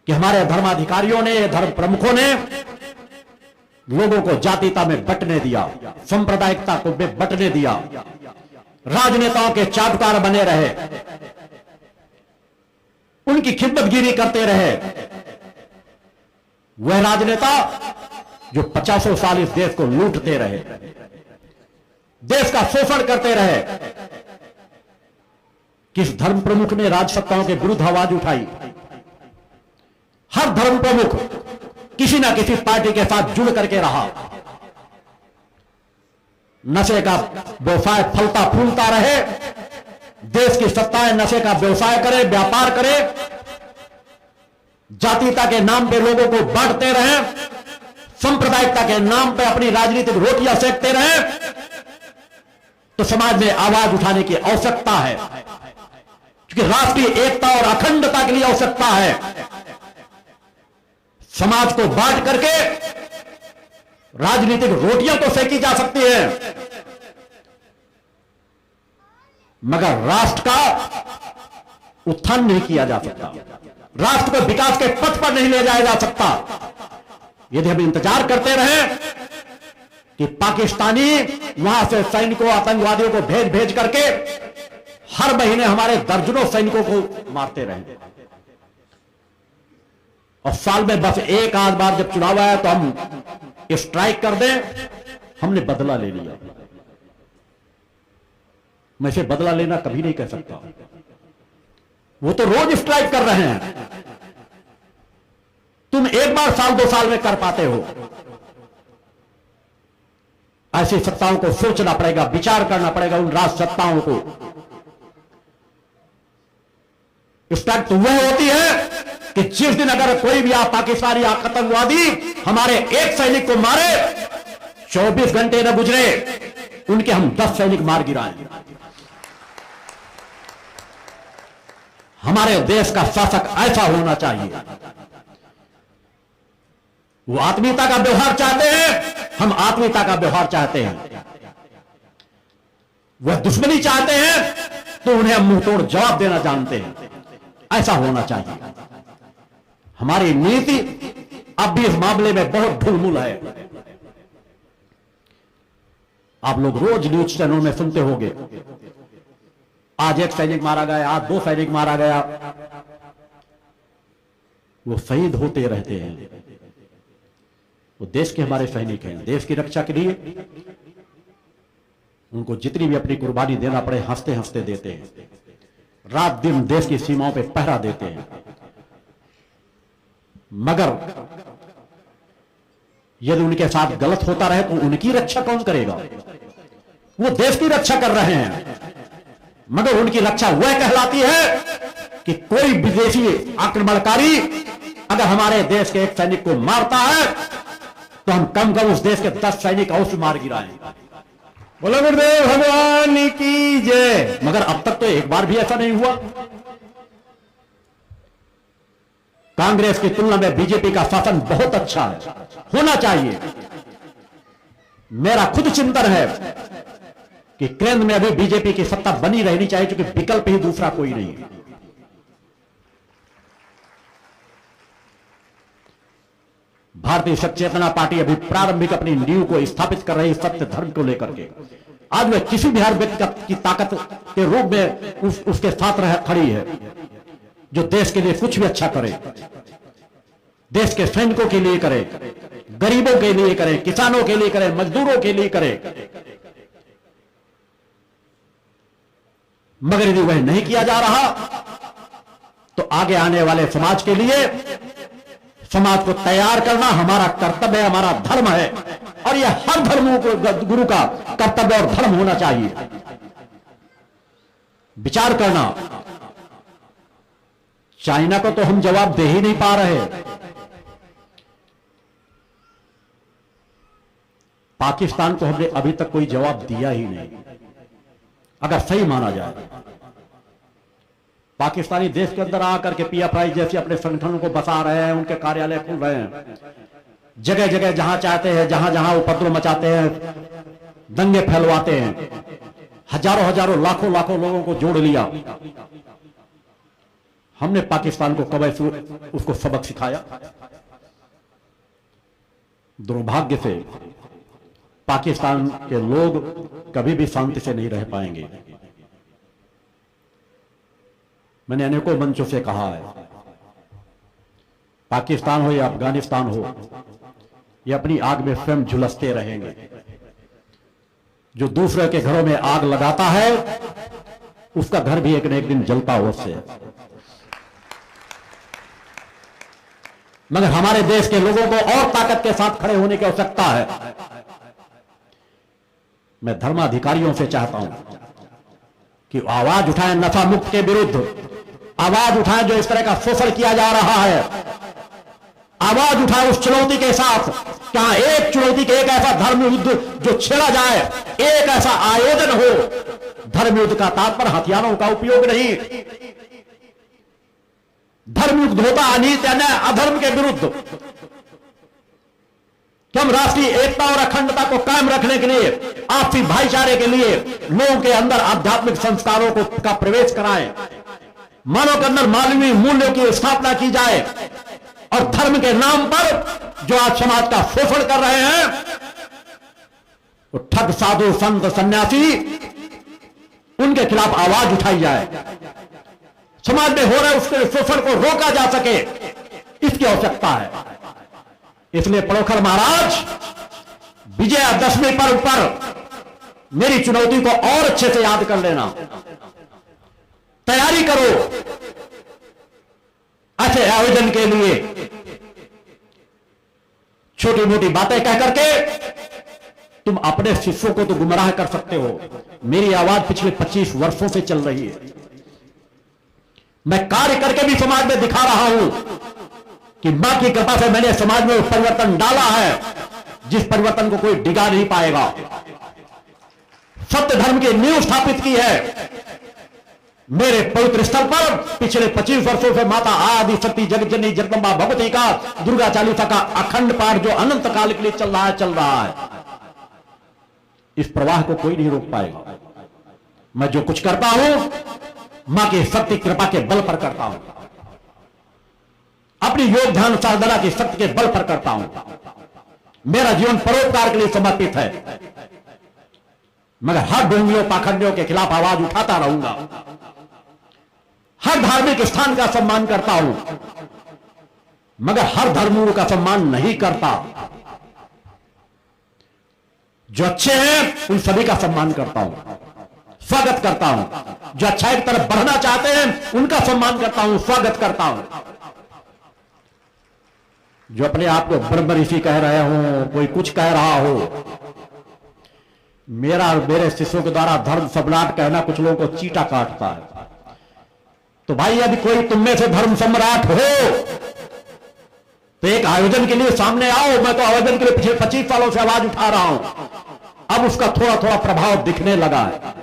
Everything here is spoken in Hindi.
कि हमारे धर्माधिकारियों ने, धर्म प्रमुखों ने लोगों को जातीयता में बंटने दिया, सांप्रदायिकता को बंटने दिया, राजनेताओं के चाटुकार बने रहे, उनकी खिदमतगिरी करते रहे। वह राजनेता जो 50 साल इस देश को लूटते रहे, देश का शोषण करते रहे। किस धर्म प्रमुख ने राजसत्ताओं के विरुद्ध आवाज उठाई? हर धर्म प्रमुख किसी ना किसी पार्टी के साथ जुड़ करके रहा। नशे का व्यवसाय फलता फूलता रहे, देश की सत्ताएं नशे का व्यवसाय करे, व्यापार करे, जातीयता के नाम पे लोगों को बांटते रहे, सांप्रदायिकता के नाम पे अपनी राजनीतिक रोटियां सेकते रहे। तो समाज में आवाज उठाने की आवश्यकता है, क्योंकि राष्ट्रीय एकता और अखंडता के लिए आवश्यकता है। समाज को बांट करके राजनीतिक रोटियां तो सेकी जा सकती है, मगर राष्ट्र का उत्थान नहीं किया जा सकता, राष्ट्र को विकास के पथ पर नहीं ले जाया जा सकता। यदि हम इंतजार करते रहे कि पाकिस्तानी वहां से सैनिकों, आतंकवादियों को भेज भेज करके हर महीने हमारे दर्जनों सैनिकों को मारते रहेंगे, और साल में बस एक आध बार जब चुनाव आया तो हम स्ट्राइक कर दें, हमने बदला ले लिया। मैं इसे बदला लेना कभी नहीं कह सकता। वो तो रोज स्ट्राइक कर रहे हैं, तुम एक बार साल 2 साल में कर पाते हो। ऐसी सत्ताओं को सोचना पड़ेगा, विचार करना पड़ेगा उन राज सत्ताओं को। स्ट्राइक तो वह होती है कि जिस दिन अगर कोई भी पाकिस्तानी आतंकवादी हमारे एक सैनिक को मारे, 24 घंटे न गुजरे उनके हम 10 सैनिक मार गिराएं। हमारे देश का शासक ऐसा होना चाहिए। वो आत्मीयता का व्यवहार चाहते हैं, हम आत्मीयता का व्यवहार चाहते हैं। वह दुश्मनी चाहते हैं तो उन्हें हम मुंहतोड़ जवाब देना जानते हैं। ऐसा होना चाहिए। हमारी नीति अब भी इस मामले में बहुत ढुलमुल है। आप लोग रोज न्यूज चैनल में सुनते होंगे, आज एक सैनिक मारा गया, आज 2 सैनिक मारा गया। वो शहीद होते रहते हैं। वो देश के हमारे सैनिक हैं। देश की रक्षा के लिए उनको जितनी भी अपनी कुर्बानी देना पड़े हंसते हंसते देते हैं। रात दिन देश की सीमाओं पे पहरा देते हैं। मगर यदि उनके साथ गलत होता रहे तो उनकी रक्षा कौन करेगा? वो देश की रक्षा कर रहे हैं, मगर उनकी रक्षा वह कहलाती है कि कोई विदेशी आक्रमणकारी अगर हमारे देश के एक सैनिक को मारता है तो हम कम उस देश के 10 सैनिक अवश्य मार गिराएं। बोलो गुरुदेव भगवान की जय। मगर अब तक तो एक बार भी ऐसा नहीं हुआ। कांग्रेस की तुलना में बीजेपी का शासन बहुत अच्छा है, होना चाहिए। मेरा खुद चिंतन है कि केंद्र में अभी बीजेपी की सत्ता बनी रहनी चाहिए, क्योंकि विकल्प ही दूसरा कोई नहीं है। भारतीय सत्य चेतना पार्टी अभी प्रारंभिक अपनी नींव को स्थापित कर रही सत्य धर्म को लेकर के। आज वह किसी भी हर व्यक्ति की ताकत के रूप में उसके साथ खड़ी है, जो देश के लिए कुछ भी अच्छा करे, देश के सैनिकों के लिए करे, गरीबों के लिए करे, किसानों के लिए करे, मजदूरों के लिए करे। मगर यदि वह नहीं किया जा रहा तो आगे आने वाले समाज के लिए, समाज को तैयार करना हमारा कर्तव्य है, हमारा धर्म है। और यह हर धर्मों को गुरु का कर्तव्य और धर्म होना चाहिए। विचार करना, चाइना को तो हम जवाब दे ही नहीं पा रहे, पाकिस्तान को हमने अभी तक कोई जवाब दिया ही नहीं। अगर सही माना जाए, पाकिस्तानी देश के अंदर आकर के पीएफआई जैसे अपने संगठनों को बसा रहे हैं, उनके कार्यालय खुल रहे हैं, जगह जगह जहां चाहते हैं, जहां जहां उपद्रव मचाते हैं, दंगे फैलवाते हैं, हजारों हजारों लाखों लाखों लोगों को जोड़ लिया। हमने पाकिस्तान को कब ऐसे उसको सबक सिखाया? दुर्भाग्य से पाकिस्तान के लोग कभी भी शांति से नहीं रह पाएंगे। मैंने अनेकों मंचों से कहा है, पाकिस्तान हो या अफगानिस्तान हो, ये अपनी आग में स्वयं झुलसते रहेंगे। जो दूसरे के घरों में आग लगाता है उसका घर भी एक न एक दिन जलता हो उससे। मगर हमारे देश के लोगों को और ताकत के साथ खड़े होने की आवश्यकता है। मैं धर्माधिकारियों से चाहता हूं कि आवाज उठाएं नशा मुक्त के विरुद्ध, आवाज उठाएं जो इस तरह का शोषण किया जा रहा है, आवाज उठाएं उस चुनौती के साथ। क्या एक चुनौती के एक ऐसा धर्म युद्ध जो छेड़ा जाए, एक ऐसा आयोजन हो। धर्म युद्ध का तात्पर्य हथियारों का उपयोग नहीं। धर्म युद्ध होता अनीति अन्याय अधर्म के विरुद्ध। कि हम राष्ट्रीय एकता और अखंडता को कायम रखने के लिए, आपसी भाईचारे के लिए लोगों के अंदर आध्यात्मिक संस्कारों को का प्रवेश कराएं, मानव के अंदर मानवीय मूल्यों की स्थापना की जाए। और धर्म के नाम पर जो आज समाज का शोषण कर रहे हैं, वो ठग साधु संत सन्यासी, उनके खिलाफ आवाज उठाई जाए। समाज में हो रहे उसके शोषण को रोका जा सके, इसकी आवश्यकता है। इसलिए पड़ोखर महाराज, विजयादशमी पर्व पर मेरी चुनौती को और अच्छे से याद कर लेना, तैयारी करो अच्छे आयोजन के लिए। छोटी मोटी बातें कह करके तुम अपने शिष्यों को तो गुमराह कर सकते हो। मेरी आवाज पिछले 25 वर्षों से चल रही है। मैं कार्य करके भी समाज में दिखा रहा हूं कि मां की कृपा से मैंने समाज में परिवर्तन डाला है, जिस परिवर्तन को कोई डिगा नहीं पाएगा। सत्य धर्म की नींव स्थापित की है। मेरे पवित्र स्थल पर पिछले 25 वर्षों से माता आदि शक्ति जगत जननी जगदम्बा भगवती का दुर्गा चालीसा का अखंड पाठ जो अनंत काल के लिए चल रहा है। इस प्रवाह को कोई नहीं रोक पाएगा। मैं जो कुछ करता हूं मां की शक्ति कृपा के बल पर करता हूं, अपनी योग ध्यान साधना की शक्ति के बल पर करता हूं। मेरा जीवन परोपकार के लिए समर्पित है। मगर हर ढोंगियों पाखंडियों के खिलाफ आवाज उठाता रहूंगा। हर धार्मिक स्थान का सम्मान करता हूं, मगर हर धर्मगुरु का सम्मान नहीं करता। जो अच्छे हैं उन सभी का सम्मान करता हूं, स्वागत करता हूं। जो अच्छाई की तरफ बढ़ना चाहते हैं उनका सम्मान करता हूं, स्वागत करता हूं। जो अपने आप को ब्रह्म ऋषि कह रहे हो, कोई कुछ कह रहा हो, मेरा और मेरे शिष्यों के द्वारा धर्म सम्राट कहना कुछ लोगों को चीटा काटता है। तो भाई यदि कोई तुम में से धर्म सम्राट हो तो एक आयोजन के लिए सामने आओ। मैं तो आयोजन के लिए पिछले 25 सालों से आवाज उठा रहा हूं, अब उसका थोड़ा थोड़ा प्रभाव दिखने लगा है।